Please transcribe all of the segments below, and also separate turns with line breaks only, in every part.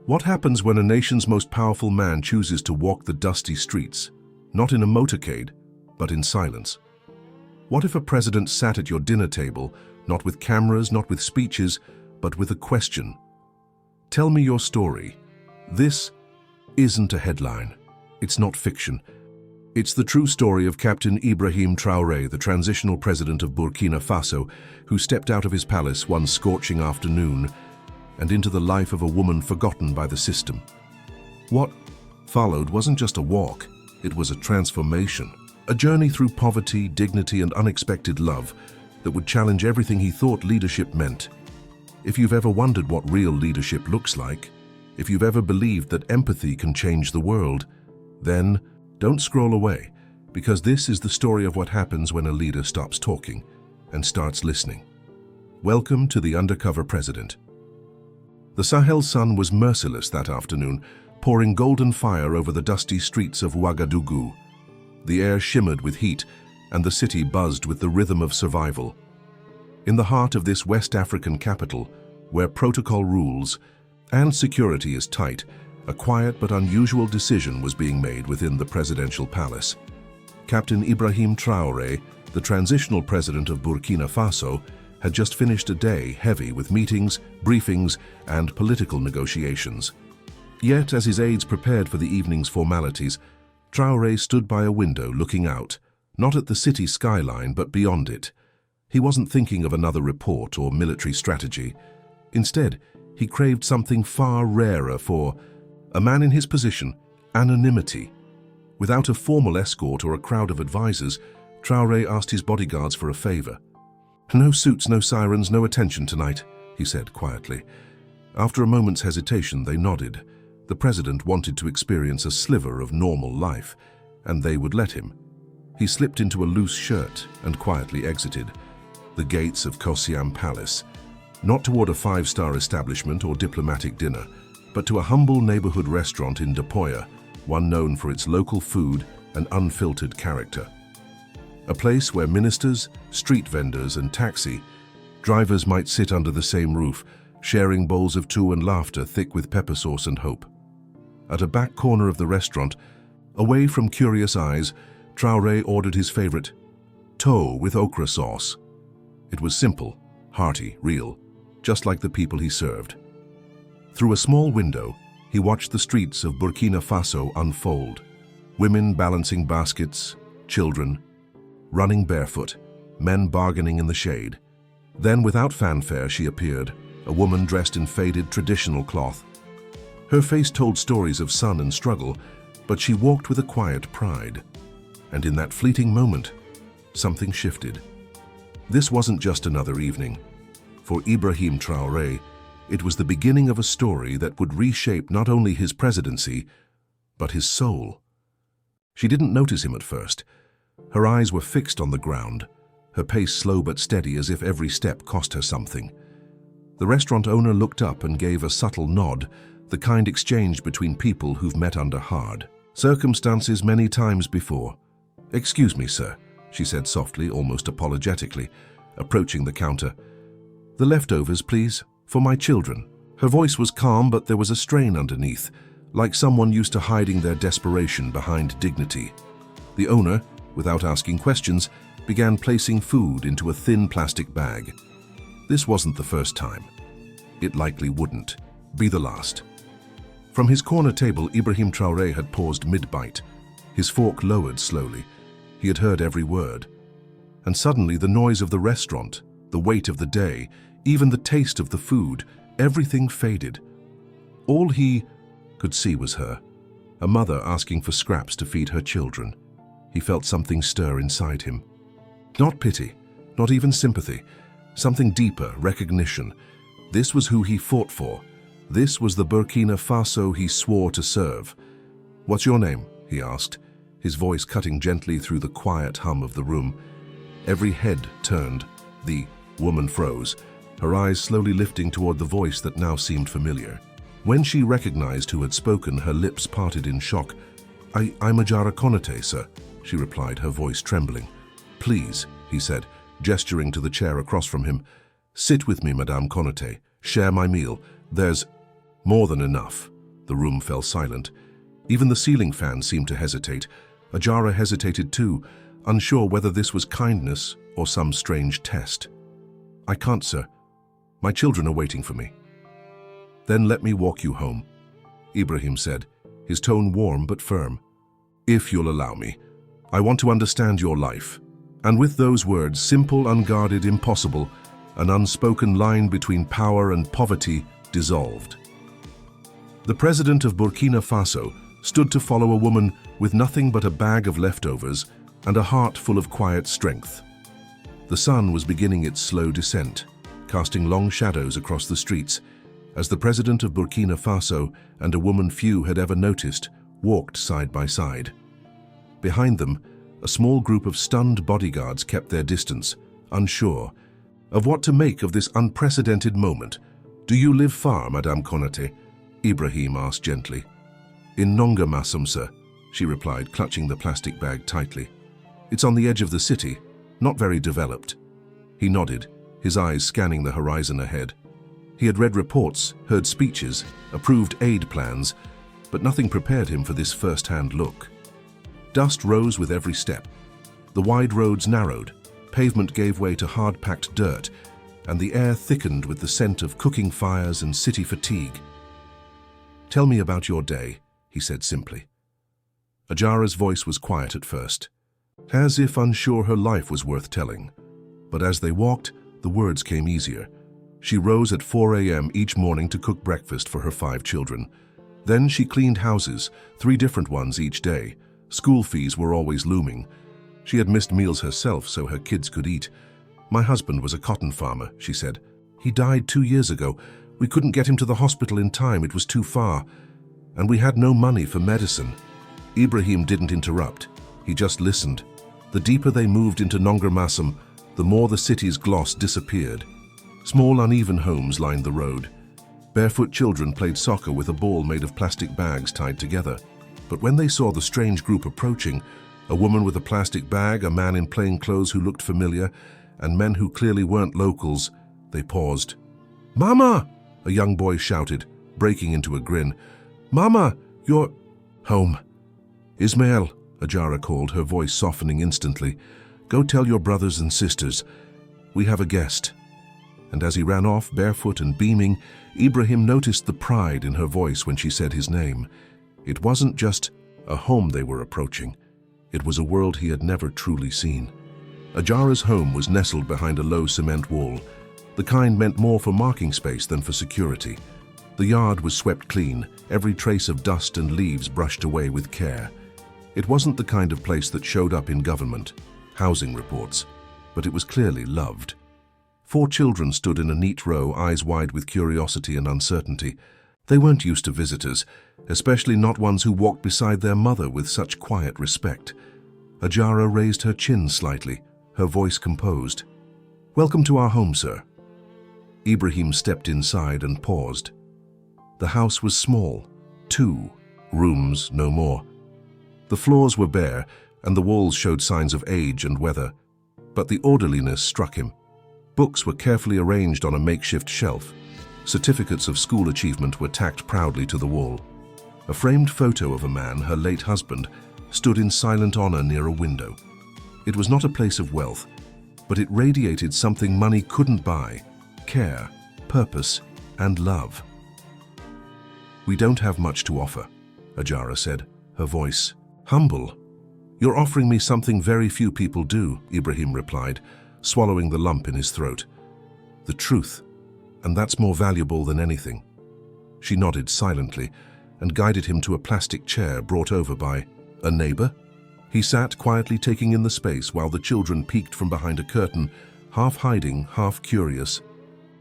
What happens when a nation's most powerful man chooses to walk the dusty streets, not in a motorcade, but in silence? What if a president sat at your dinner table, not with cameras, not with speeches, but with a question? Tell me your story. This isn't a headline. It's not fiction. It's the true story of Captain Ibrahim Traoré, the transitional president of Burkina Faso, who stepped out of his palace one scorching afternoon and into the life of a woman forgotten by the system. What followed wasn't just a walk, it was a transformation, a journey through poverty, dignity, and unexpected love that would challenge everything he thought leadership meant. If you've ever wondered what real leadership looks like, if you've ever believed that empathy can change the world, then don't scroll away, because this is the story of what happens when a leader stops talking and starts listening. Welcome to the Undercover President. The Sahel sun was merciless that afternoon, pouring golden fire over the dusty streets of Ouagadougou. The air shimmered with heat, and the city buzzed with the rhythm of survival. In the heart of this West African capital, where protocol rules and security is tight, a quiet but unusual decision was being made within the presidential palace. Captain Ibrahim Traoré, the transitional president of Burkina Faso, had just finished a day heavy with meetings, briefings, and political negotiations. Yet, as his aides prepared for the evening's formalities, Traoré stood by a window looking out, not at the city skyline but beyond it. He wasn't thinking of another report or military strategy. Instead, he craved something far rarer for a man in his position: anonymity. Without a formal escort or a crowd of advisors, Traoré asked his bodyguards for a favor. "No suits, no sirens, no attention tonight," he said quietly. After a moment's hesitation, they nodded. The president wanted to experience a sliver of normal life, and they would let him. He slipped into a loose shirt and quietly exited the gates of Kosiam Palace, not toward a five-star establishment or diplomatic dinner, but to a humble neighborhood restaurant in Depoya, one known for its local food and unfiltered character. A place where ministers, street vendors, and taxi drivers might sit under the same roof, sharing bowls of tea and laughter thick with pepper sauce and hope. At a back corner of the restaurant, away from curious eyes, Traoré ordered his favorite, tou with okra sauce. It was simple, hearty, real, just like the people he served. Through a small window, he watched the streets of Burkina Faso unfold. Women balancing baskets, children running barefoot, men bargaining in the shade. Then, without fanfare, she appeared, a woman dressed in faded traditional cloth. Her face told stories of sun and struggle, but she walked with a quiet pride. And in that fleeting moment, something shifted. This wasn't just another evening. For Ibrahim Traoré, it was the beginning of a story that would reshape not only his presidency, but his soul. She didn't notice him at first. Her eyes were fixed on the ground, her pace slow but steady as if every step cost her something. The restaurant owner looked up and gave a subtle nod, the kind exchanged between people who've met under hard circumstances many times before. "Excuse me, sir," she said softly, almost apologetically, approaching the counter. "The leftovers, please, for my children." Her voice was calm, but there was a strain underneath, like someone used to hiding their desperation behind dignity. The owner, without asking questions, began placing food into a thin plastic bag. This wasn't the first time. It likely wouldn't be the last. From his corner table, Ibrahim Traoré had paused mid-bite. His fork lowered slowly. He had heard every word. And suddenly the noise of the restaurant, the weight of the day, even the taste of the food, everything faded. All he could see was her, a mother asking for scraps to feed her children. He felt something stir inside him. Not pity, not even sympathy, something deeper, recognition. This was who he fought for. This was the Burkina Faso he swore to serve. "What's your name?" he asked, his voice cutting gently through the quiet hum of the room. Every head turned. The woman froze, her eyes slowly lifting toward the voice that now seemed familiar. When she recognized who had spoken, her lips parted in shock. I'm Ajara Konaté, sir," she replied, her voice trembling. "Please," he said, gesturing to the chair across from him. "Sit with me, Madame Konaté. Share my meal. There's more than enough." The room fell silent. Even the ceiling fan seemed to hesitate. Ajara hesitated too, unsure whether this was kindness or some strange test. "I can't, sir. My children are waiting for me." "Then let me walk you home," Ibrahim said, his tone warm but firm. "If you'll allow me. I want to understand your life." And with those words, simple, unguarded, impossible, an unspoken line between power and poverty dissolved. The president of Burkina Faso stood to follow a woman with nothing but a bag of leftovers and a heart full of quiet strength. The sun was beginning its slow descent, casting long shadows across the streets, as the president of Burkina Faso and a woman few had ever noticed walked side by side. Behind them, a small group of stunned bodyguards kept their distance, unsure of what to make of this unprecedented moment. "Do you live far, Madame Konaté?" Ibrahim asked gently. "In Nongamassum, sir," she replied, clutching the plastic bag tightly. "It's on the edge of the city, not very developed." He nodded, his eyes scanning the horizon ahead. He had read reports, heard speeches, approved aid plans, but nothing prepared him for this first-hand look. Dust rose with every step. The wide roads narrowed, pavement gave way to hard-packed dirt, and the air thickened with the scent of cooking fires and city fatigue. "Tell me about your day," he said simply. Ajara's voice was quiet at first, as if unsure her life was worth telling. But as they walked, the words came easier. She rose at 4 a.m. each morning to cook breakfast for her 5 children. Then she cleaned houses, 3 different ones each day. School fees were always looming. She had missed meals herself so her kids could eat. "My husband was a cotton farmer," she said. "He died 2 years ago. We couldn't get him to the hospital in time, it was too far. And we had no money for medicine." Ibrahim didn't interrupt. He just listened. The deeper they moved into Nongamassum, the more the city's gloss disappeared. Small, uneven homes lined the road. Barefoot children played soccer with a ball made of plastic bags tied together. But when they saw the strange group approaching, a woman with a plastic bag, a man in plain clothes who looked familiar, and men who clearly weren't locals, they paused. "Mama!" a young boy shouted, breaking into a grin. "Mama, you're home." "Ismail," Ajara called, her voice softening instantly. "Go tell your brothers and sisters. We have a guest." And as he ran off, barefoot and beaming, Ibrahim noticed the pride in her voice when she said his name. It wasn't just a home they were approaching. It was a world he had never truly seen. Ajara's home was nestled behind a low cement wall, the kind meant more for marking space than for security. The yard was swept clean, every trace of dust and leaves brushed away with care. It wasn't the kind of place that showed up in government housing reports, but it was clearly loved. 4 children stood in a neat row, eyes wide with curiosity and uncertainty. They weren't used to visitors, especially not ones who walked beside their mother with such quiet respect. Ajara raised her chin slightly, her voice composed. "Welcome to our home, sir." Ibrahim stepped inside and paused. The house was small, 2 rooms, no more. The floors were bare, and the walls showed signs of age and weather. But the orderliness struck him. Books were carefully arranged on a makeshift shelf. Certificates of school achievement were tacked proudly to the wall. A framed photo of a man, her late husband, stood in silent honor near a window. It was not a place of wealth, but it radiated something money couldn't buy: care, purpose, and love. "We don't have much to offer," Ajara said, her voice humble. "You're offering me something very few people do," Ibrahim replied, swallowing the lump in his throat. "The truth, and that's more valuable than anything." She nodded silently and guided him to a plastic chair brought over by a neighbor. He sat quietly taking in the space while the children peeked from behind a curtain, half hiding, half curious.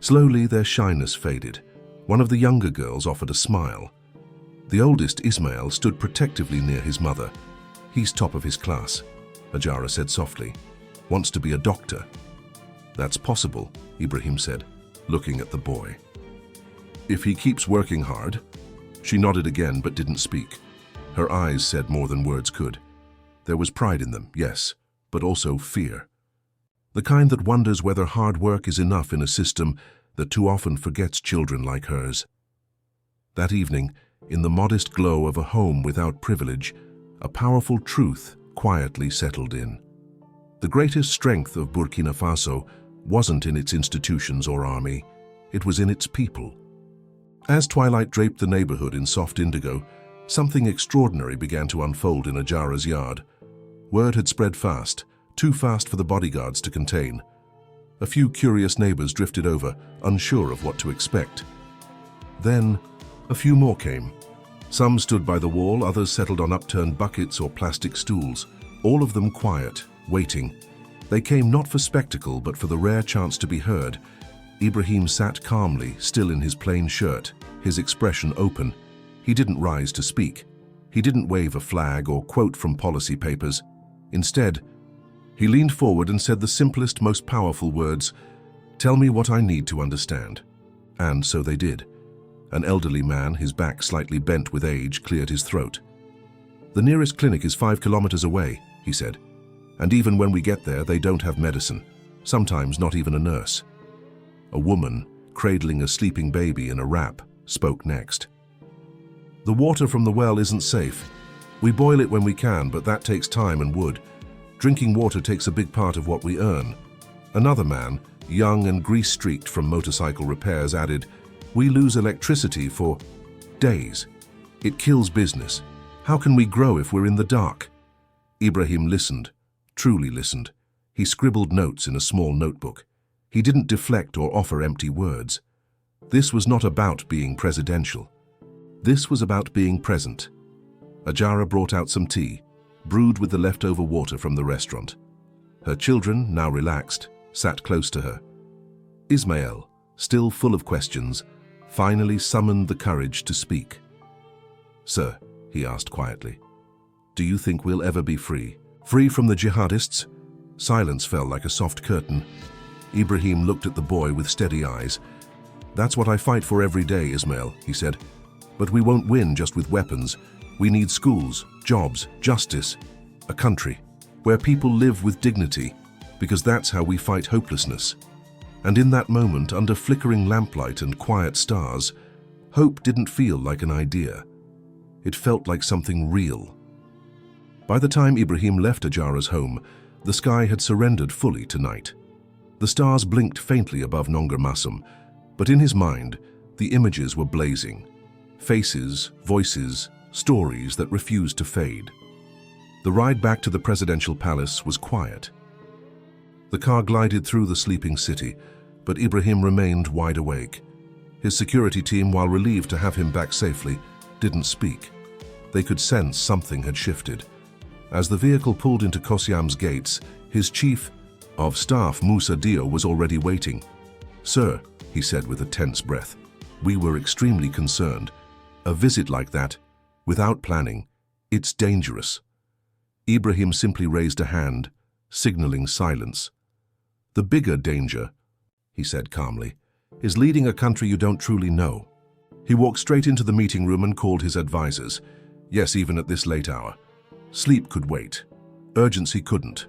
Slowly their shyness faded. One of the younger girls offered a smile. The oldest, Ismail, stood protectively near his mother. "He's top of his class," Ajara said softly. "Wants to be a doctor." "That's possible," Ibrahim said, looking at the boy. "If he keeps working hard." She nodded again but didn't speak. Her eyes said more than words could. There was pride in them, yes, but also fear. The kind that wonders whether hard work is enough in a system that too often forgets children like hers. That evening, In the modest glow of a home without privilege, a powerful truth quietly settled in. The greatest strength of Burkina Faso wasn't in its institutions or army, it was in its people. As twilight draped the neighborhood in soft indigo, something extraordinary began to unfold in Ajara's yard. Word had spread fast, too fast for the bodyguards to contain. A few curious neighbors drifted over, unsure of what to expect. Then, a few more came. Some stood by the wall, others settled on upturned buckets or plastic stools, all of them quiet, waiting. They came not for spectacle, but for the rare chance to be heard. Ibrahim sat calmly, still in his plain shirt, his expression open. He didn't rise to speak. He didn't wave a flag or quote from policy papers. Instead, he leaned forward and said the simplest, most powerful words, "Tell me what I need to understand." And so they did. An elderly man, his back slightly bent with age, cleared his throat. "The nearest clinic is 5 kilometers away," he said. "And even when we get there, they don't have medicine. Sometimes not even a nurse." A woman, cradling a sleeping baby in a wrap, spoke next. "The water from the well isn't safe. We boil it when we can, but that takes time and wood. Drinking water takes a big part of what we earn." Another man, young and grease-streaked from motorcycle repairs, added, "We lose electricity for days. It kills business. How can we grow if we're in the dark?" Ibrahim listened, truly listened. He scribbled notes in a small notebook. He didn't deflect or offer empty words. This was not about being presidential. This was about being present. Ajara brought out some tea, brewed with the leftover water from the restaurant. Her children, now relaxed, sat close to her. Ismail, still full of questions, finally summoned the courage to speak. "Sir," he asked quietly, "do you think we'll ever be free? Free from the jihadists?" Silence fell like a soft curtain. Ibrahim looked at the boy with steady eyes. "That's what I fight for every day, Ismail," he said. "But we won't win just with weapons. We need schools, jobs, justice, a country where people live with dignity, because that's how we fight hopelessness." And in that moment, under flickering lamplight and quiet stars, hope didn't feel like an idea. It felt like something real. By the time Ibrahim left Ajara's home, the sky had surrendered fully to night. The stars blinked faintly above Nongermassum, but in his mind, the images were blazing. Faces, voices, stories that refused to fade. The ride back to the presidential palace was quiet. The car glided through the sleeping city, but Ibrahim remained wide awake. His security team, while relieved to have him back safely, didn't speak. They could sense something had shifted. As the vehicle pulled into Kosiam's gates, his chief of staff, Musa Dio, was already waiting. "Sir," he said with a tense breath, "we were extremely concerned. A visit like that, without planning, it's dangerous." Ibrahim simply raised a hand, signaling silence. "The bigger danger," he said calmly, "is leading a country you don't truly know." He walked straight into the meeting room and called his advisors. Yes, even at this late hour. Sleep could wait. Urgency couldn't.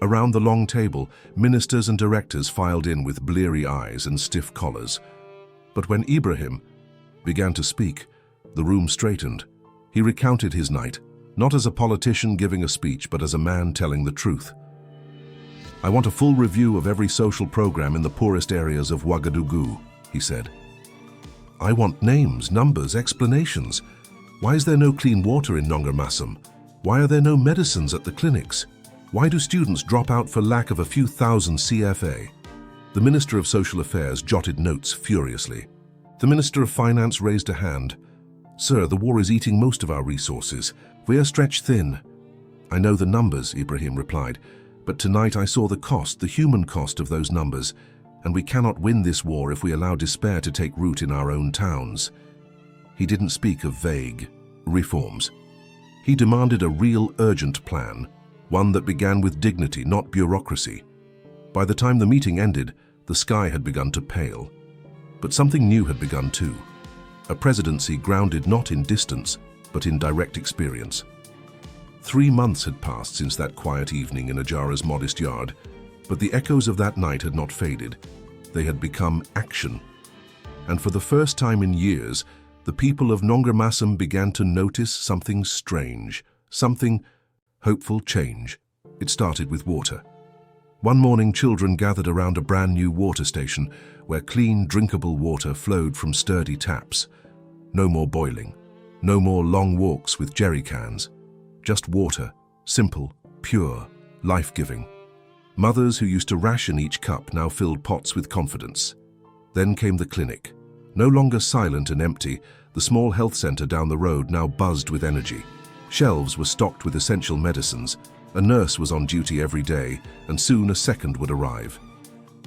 Around the long table, ministers and directors filed in with bleary eyes and stiff collars. But when Ibrahim began to speak, the room straightened. He recounted his night, not as a politician giving a speech, but as a man telling the truth. "I want a full review of every social program in the poorest areas of Ouagadougou," he said. "I want names, numbers, explanations. Why is there no clean water in Nongermassum? Why are there no medicines at the clinics? Why do students drop out for lack of a few thousand CFA?" The Minister of Social Affairs jotted notes furiously. The Minister of Finance raised a hand. "Sir, the war is eating most of our resources. We are stretched thin." "I know the numbers," Ibrahim replied, "but tonight I saw the cost, the human cost of those numbers, and we cannot win this war if we allow despair to take root in our own towns." He didn't speak of vague reforms. He demanded a real, urgent plan, one that began with dignity, not bureaucracy. By the time the meeting ended, the sky had begun to pale. But something new had begun too. A presidency grounded not in distance, but in direct experience. 3 months had passed since that quiet evening in Ajara's modest yard, but the echoes of that night had not faded. They had become action. And for the first time in years, the people of Nongermassum began to notice something strange, something hopeful change. It started with water. One morning, children gathered around a brand new water station where clean, drinkable water flowed from sturdy taps. No more boiling, no more long walks with jerry cans. Just water, simple, pure, life-giving. Mothers who used to ration each cup now filled pots with confidence. Then came the clinic. No longer silent and empty, the small health center down the road now buzzed with energy. Shelves were stocked with essential medicines. A nurse was on duty every day, and soon a second would arrive.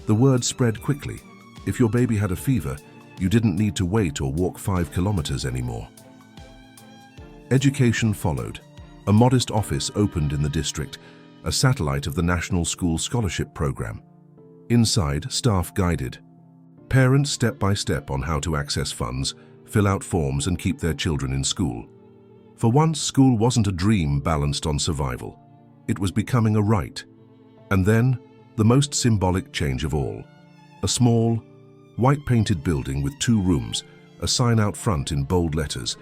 The word spread quickly. If your baby had a fever, you didn't need to wait or walk 5 kilometers anymore. Education followed. A modest office opened in the district, a satellite of the National School Scholarship Program. Inside, staff guided. Parents step by step on how to access funds, fill out forms and keep their children in school. For once, school wasn't a dream balanced on survival. It was becoming a right. And then, the most symbolic change of all. A small, white-painted building with 2 rooms, a sign out front in bold letters.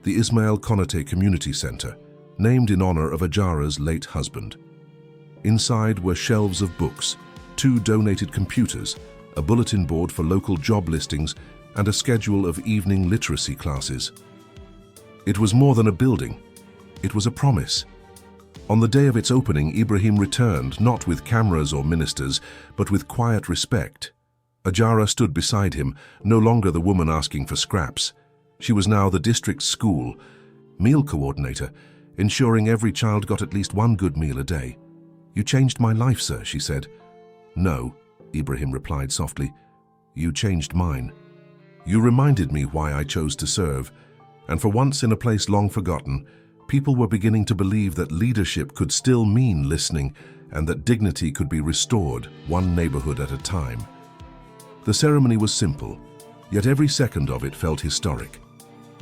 The Ajara Konaté Community Center, named in honor of Ajara's late husband. Inside were shelves of books, 2 donated computers, a bulletin board for local job listings, and a schedule of evening literacy classes. It was more than a building. It was a promise. On the day of its opening, Ibrahim returned, not with cameras or ministers, but with quiet respect. Ajara stood beside him, no longer the woman asking for scraps. She was now the district's school meal coordinator, ensuring every child got at least 1 good meal a day. "You changed my life, sir," she said. "No," Ibrahim replied softly. "You changed mine. You reminded me why I chose to serve, and for once in a place long forgotten, people were beginning to believe that leadership could still mean listening and that dignity could be restored, one neighborhood at a time." The ceremony was simple, yet every second of it felt historic.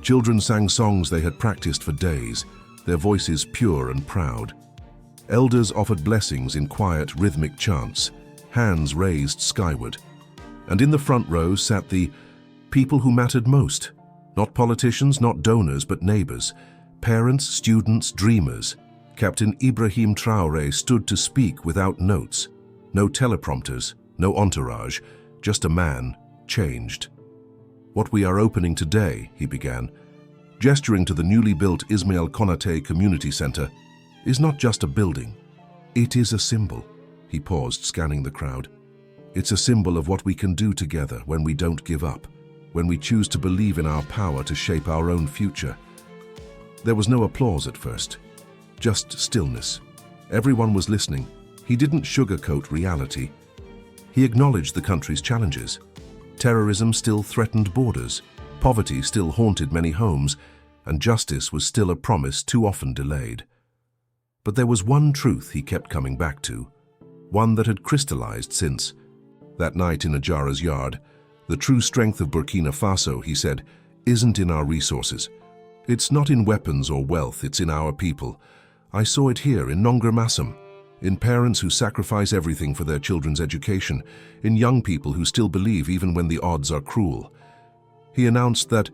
Children sang songs they had practiced for days, their voices pure and proud. Elders offered blessings in quiet, rhythmic chants, hands raised skyward. And in the front row sat the people who mattered most. Not politicians, not donors, but neighbors. Parents, students, dreamers. Captain Ibrahim Traoré stood to speak without notes. No teleprompters, no entourage, just a man, changed. "What we are opening today," he began, gesturing to the newly built Ajara Konaté Community Center, "is not just a building. It is a symbol." He paused, scanning the crowd. "It's a symbol of what we can do together when we don't give up, when we choose to believe in our power to shape our own future." There was no applause at first, just stillness. Everyone was listening. He didn't sugarcoat reality. He acknowledged the country's challenges. Terrorism still threatened borders, poverty still haunted many homes, and justice was still a promise too often delayed. But there was one truth he kept coming back to, one that had crystallized since that night in Ajara's yard. "The true strength of Burkina Faso," he said, "isn't in our resources. It's not in weapons or wealth, it's in our people. I saw it here in Nongermassum, in parents who sacrifice everything for their children's education, in young people who still believe even when the odds are cruel." He announced that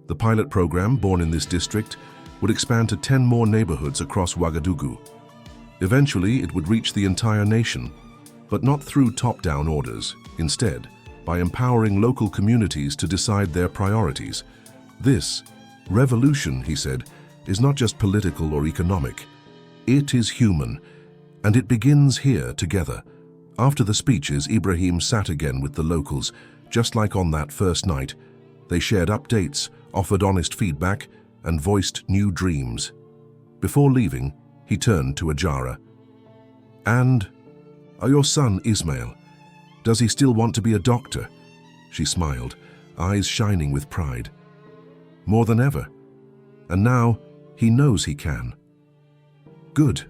the pilot program, born in this district, would expand to 10 more neighborhoods across Ouagadougou. Eventually, it would reach the entire nation, but not through top-down orders. Instead, by empowering local communities to decide their priorities. This revolution, he said, is not just political or economic. It is human, and it begins here together. After the speeches, Ibrahim sat again with the locals, just like on that first night. They shared updates, offered honest feedback, and voiced new dreams. Before leaving, he turned to Ajara. "And your son, Ismail, does he still want to be a doctor?" She smiled, eyes shining with pride. "More than ever. And now, he knows he can." "Good,"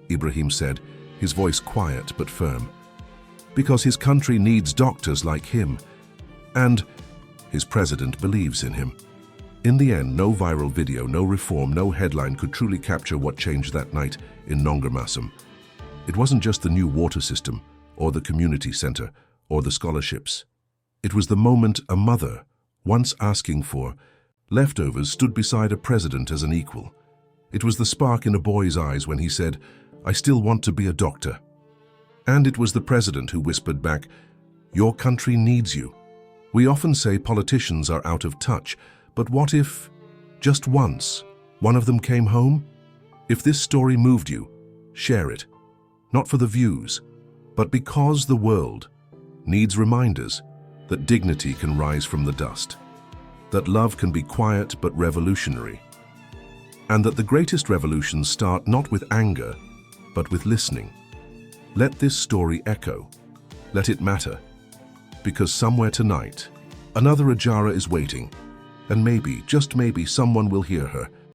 Ibrahim said, his voice quiet but firm. "Because his country needs doctors like him. And his president believes in him." In the end, no viral video, no reform, no headline could truly capture what changed that night in Nongermassum. It wasn't just the new water system, or the community center, or the scholarships. It was the moment a mother, once asking for Leftovers stood beside a president as an equal. It was the spark in a boy's eyes when he said, "I still want to be a doctor." And it was the president who whispered back, "Your country needs you." We often say politicians are out of touch, but what if, just once, one of them came home? If this story moved you, share it. Not for the views, but because the world needs reminders that dignity can rise from the dust, that love can be quiet but revolutionary, and that the greatest revolutions start not with anger, but with listening. Let this story echo. Let it matter. Because somewhere tonight, another Ajara is waiting, and maybe, just maybe, someone will hear her.